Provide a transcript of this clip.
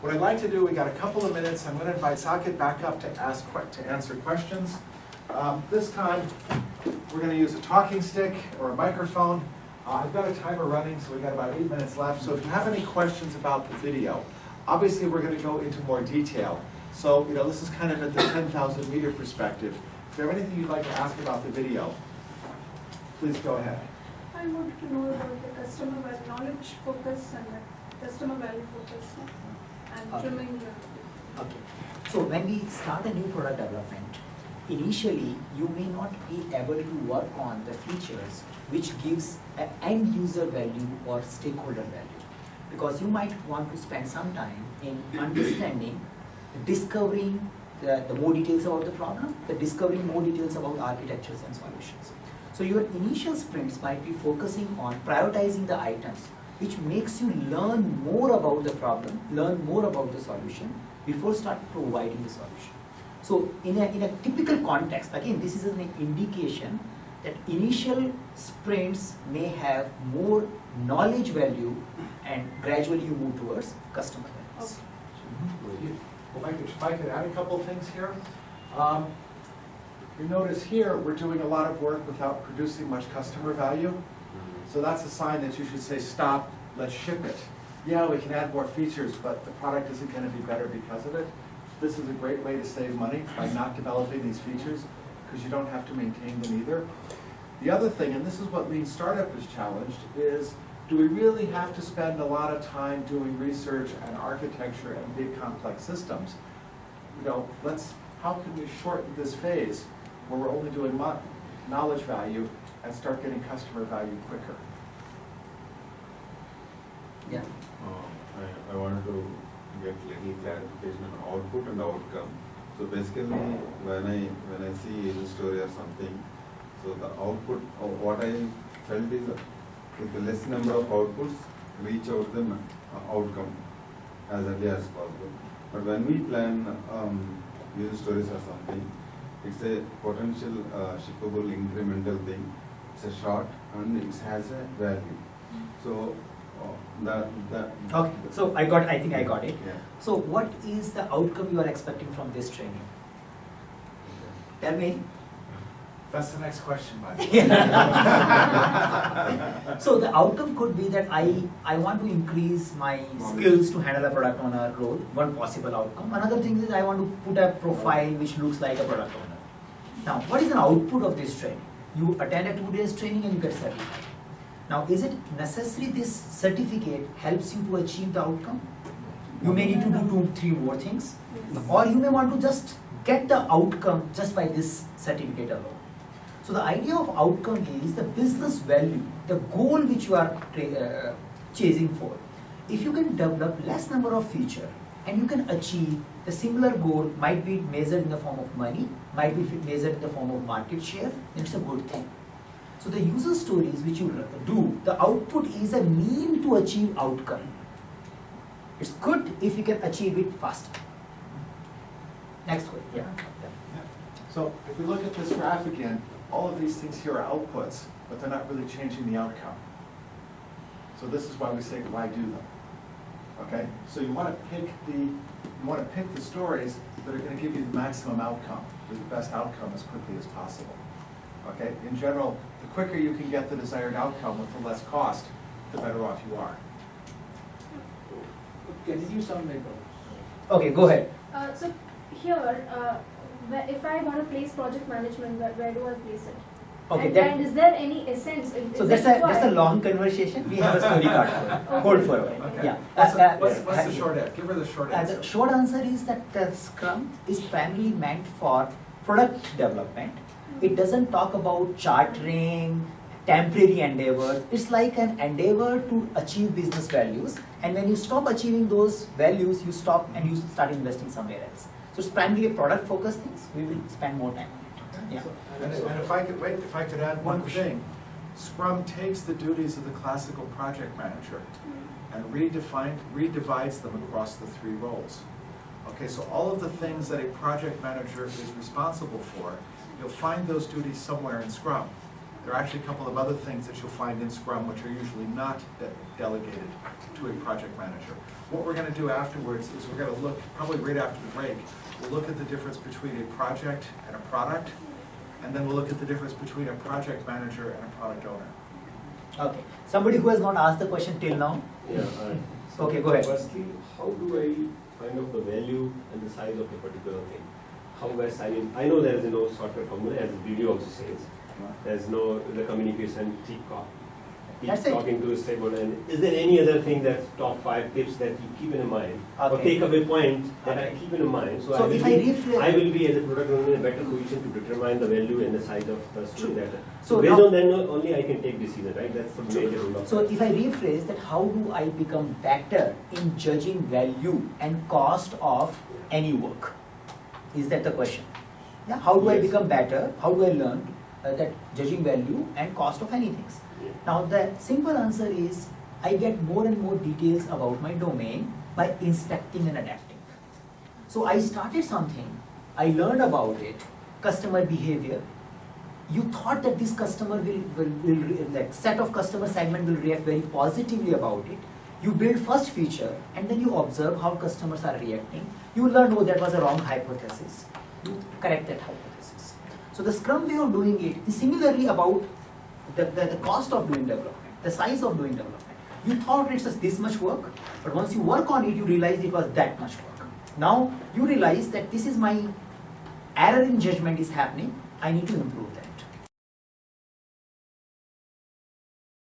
what I'd like to do, we got a couple of minutes. I'm going to invite Saket back up to answer questions. This time, we're going to use a talking stick or a microphone. I've got a timer running, so we've got about 8 minutes left. So if you have any questions about the video, obviously we're going to go into more detail. So, this is kind of at the 10,000 meter perspective. If you have anything you'd like to ask about the video, please go ahead. I want to know about the customer knowledge focus and the customer value focus and trimming the... Okay. So when we start a new product development, initially you may not be able to work on the features which gives an end user value or stakeholder value. Because you might want to spend some time in understanding, discovering the more details about the problem, discovering more details about architectures and solutions. So your initial sprints might be focusing on prioritizing the items which makes you learn more about the problem, learn more about the solution before start providing the solution. So in a typical context, again this is an indication that initial sprints may have more knowledge value and gradually you move towards customer values. Well, if I could add a couple of things here. You notice here we're doing a lot of work without producing much customer value. So that's a sign that you should say, stop, let's ship it. Yeah, we can add more features, but the product isn't going to be better because of it. This is a great way to save money by not developing these features, because you don't have to maintain them either. The other thing, and this is what Lean Startup is challenged, is do we really have to spend a lot of time doing research and architecture and big complex systems? How can we shorten this phase where we're only doing knowledge value and start getting customer value quicker? Yeah. I wanted to get little clarification on output and outcome. So basically, when I see a story or something, so the output of what I felt is with the less number of outputs, reach out the outcome as early as possible. But when we plan user stories or something, it's a potential shippable incremental thing. It's a short and it has a value. So okay. So I think I got it. Yeah. So what is the outcome you are expecting from this training? Tell me. That's the next question, Mike. So the outcome could be that I want to increase my skills to handle a product owner role, one possible outcome. Another thing is I want to put a profile which looks like a product owner. Now, what is an output of this training? You attend a 2 days training and you get certified. Now, is it necessary this certificate helps you to achieve the outcome? You may need to do 2-3 more things, or you may want to just get the outcome just by this certificate alone. So the idea of outcome is the business value, the goal which you are chasing for. If you can develop less number of features and you can achieve the similar goal, might be measured in the form of money, might be measured in the form of market share, then it's a good thing. So the user stories which you do, the output is a mean to achieve outcome. It's good if you can achieve it faster. Next one. Yeah. So if we look at this graph again, all of these things here are outputs, but they're not really changing the outcome. So this is why we say, why do them? Okay? So you want to pick the stories that are going to give you the maximum outcome, the best outcome as quickly as possible. Okay? In general, the quicker you can get the desired outcome with the less cost, the better off you are. Can you sound like Okay, go ahead. So here, if I want to place project management, where do I place it? Okay, and is there any essence? So that's a long conversation. We have a story card for it. Okay. Hold for a while. Okay. Yeah. What's the short answer? Give her the short answer. The short answer is that Scrum is primarily meant for product development. It doesn't talk about chartering, temporary endeavors. It's like an endeavor to achieve business values. And when you stop achieving those values, you stop and you start investing somewhere else. So it's primarily a product-focused things. We will spend more time on it. Yeah. And if I could add one thing, Scrum takes the duties of the classical project manager and redivides them across the 3 roles. Okay, so all of the things that a project manager is responsible for, you'll find those duties somewhere in Scrum. There are actually a couple of other things that you'll find in Scrum which are usually not delegated to a project manager. What we're going to do afterwards is we're going to look, probably right after the break, we'll look at the difference between a project and a product, and then we'll look at the difference between a project manager and a product owner. Okay. Somebody who has not asked the question till now? Yeah. Okay, go ahead. Firstly, how do I find out the value and the size of a particular thing? How best I know there is no shortcut formula, as the video also says. There's no the communication, keep That's it. talking to a stakeholder. And is there any other thing that's top 5 tips that you keep in mind, or Okay. take away point that Okay. I keep in mind? So if I rephrase- I will be as a product owner in a better position to determine the value and the size of the True. data. So So based now- on that only I can take decision, right? That's the major rule of So it. if I rephrase that, how do I become better in judging value and cost of any work? Is that the question? Yeah. How do I Yes. become better? How do I learn that judging value and cost of anything? Yeah. Now the simple answer is I get more and more details about my domain by inspecting and adapting. So I started something, I learned about it, customer behavior. You thought that this customer will like set of customer segment will react very positively about it. You build first feature and then you observe how customers are reacting. You learn, oh, that was a wrong hypothesis. You correct that hypothesis. So the Scrum way of doing it is similarly about the cost of doing development, the size of doing development. You thought it's just this much work, but once you work on it, you realize it was that much work. Now you realize that this is my error in judgment is happening. I need to improve that.